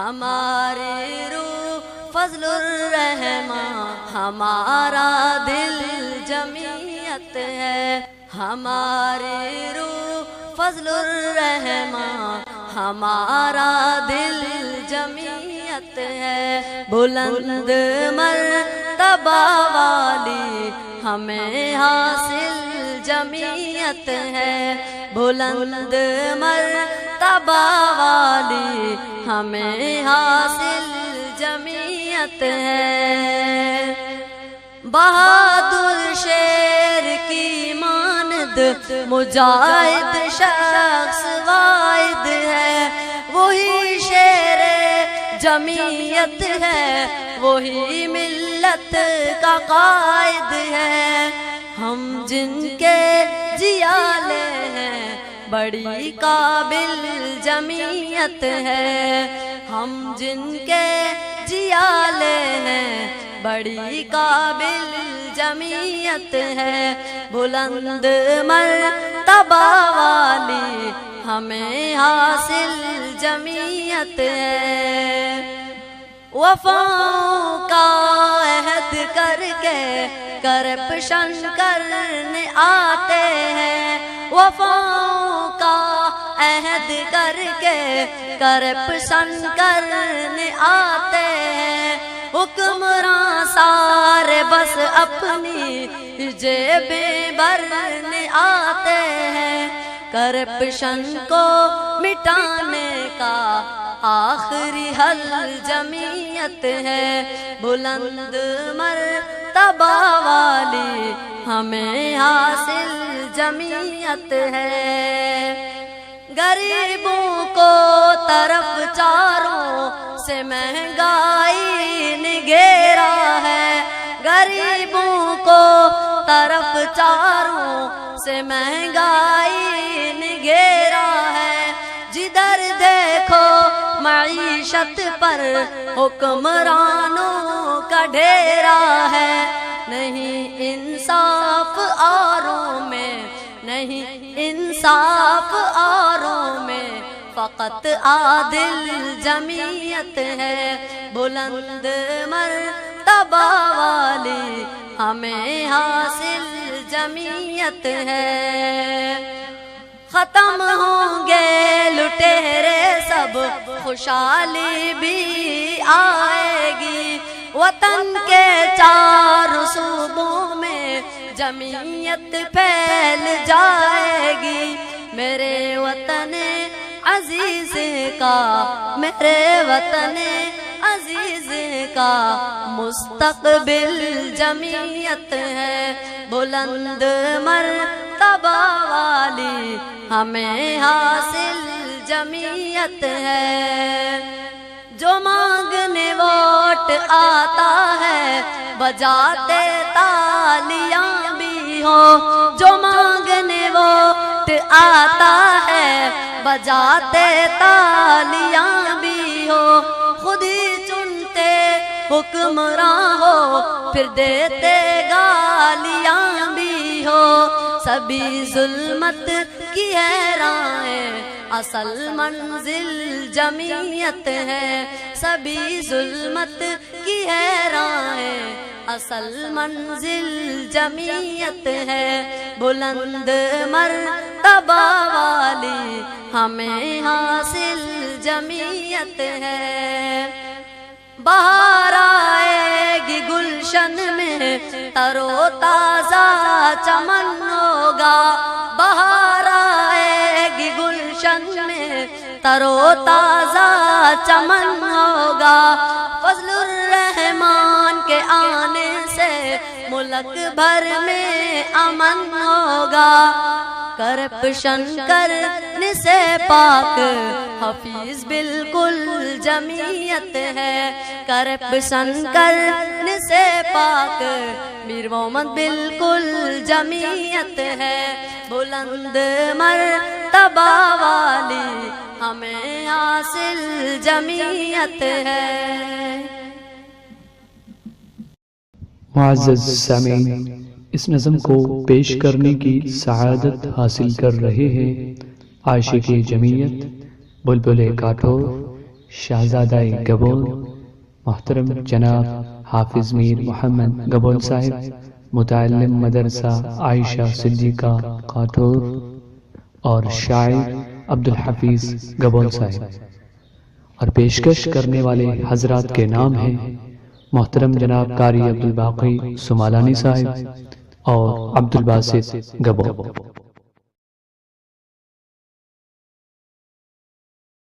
ہماری روح فضل الرحماں، ہمارا دل جمعیت ہے، ہماری روح فضل الرحماں، ہمارا دل جمعیت ہے، بلند مرتبہ والی ہمیں حاصل جمعیت ہے، بلند مرتبہ والی ہمیں حاصل جمعیت ہے، بہادر شیر کی مانند مجاہد شخص واحد ہے، وہی شیر جمعیت ہے، وہی ملت کا قائد ہے، ہم جن کے جیالے ہیں بڑی قابل جمعیت ہے، ہم جن کے جیالے ہیں بڑی قابل جمعیت ہے، بلند مرتبہ والی ہمیں حاصل جمعیت ہے، وفاؤں کا عہد کر کے کرپشن کرنے آتے ہیں، وفاؤں کا عہد کر کے کرپشن کرنے آتے ہیں، حکمراں سارے بس اپنی جیبیں بھرنے آتے ہیں، کرپشن کو مٹانے کا آخری حل جمعیت ہے، بلند مرتبہ والی ہمیں حاصل جمعیت ہے، غریبوں کو طرف چاروں سے مہنگائی نے گھیرا ہے، غریبوں کو طرف چاروں سے مہنگائی نے گھیرا ہے، جدھر دیکھو معیشت پر حکمرانوں کا ڈیرا ہے، نہیں انصاف اوروں میں، نہیں انصاف اوروں میں، فقط عادل جمعیت ہے، بلند مرتبہ والی ہمیں حاصل جمعیت ہے، ختم ہوں گے لٹیرے سب خوشحالی بھی آئے گی، وطن کے چار صوبوں میں جمعیت پھیل جائے گی، میرے وطن عزیز کا، میرے وطن عزیز کا مستقبل جمعیت ہے، بلند مرتبہ والی ہمیں حاصل جمعیت ہے، جو مانگنے ووٹ آتا ہے بجاتے تالیاں بھی ہو، جو مانگنے ووٹ آتا ہے بجاتے تالیاں بھی ہو، خود ہی چنتے حکمراں ہو پھر دیتے گالیاں بھی ہو، سبھی ظلمت کی ہے راہیں اصل منزل جمعیت ہے، سبھی ظلمت کی ہے راہیں اصل منزل جمعیت ہے، بلند مرتبہ والی ہمیں حاصل جمعیت ہے، بہار آئے گی گلشن میں تر و تازہ چمن ہوگا، بہار آئے گی گلشن میں تر و تازہ چمن ہوگا، فضل الرحمان کے آنے سے ملک بھر میں امن ہوگا، کرپشن کرنے سے پاک حفیظ بالکل جمعیت ہے، کرپشن کرنے سے پاک میر محمد بالکل جمعیت ہے، بلند مرتبہ والی ہمیں حاصل جمعیت ہے۔ معزز سامعین، اس نظم کو پیش کرنے کی سعادت حاصل کر رہے ہیں عاشق جمعیت بلبل کاٹھور شہزادہ گبول محترم جناب حافظ میر محمد گبول صاحب، متعلم مدرسہ عائشہ صدیقہ قاٹور، اور شاعر عبدالحفیظ گبول صاحب۔ اور پیشکش کرنے والے حضرات کے نام ہیں محترم جناب قاری عبدالباقی سمالانی صاحب اور عبدالباسط گبول۔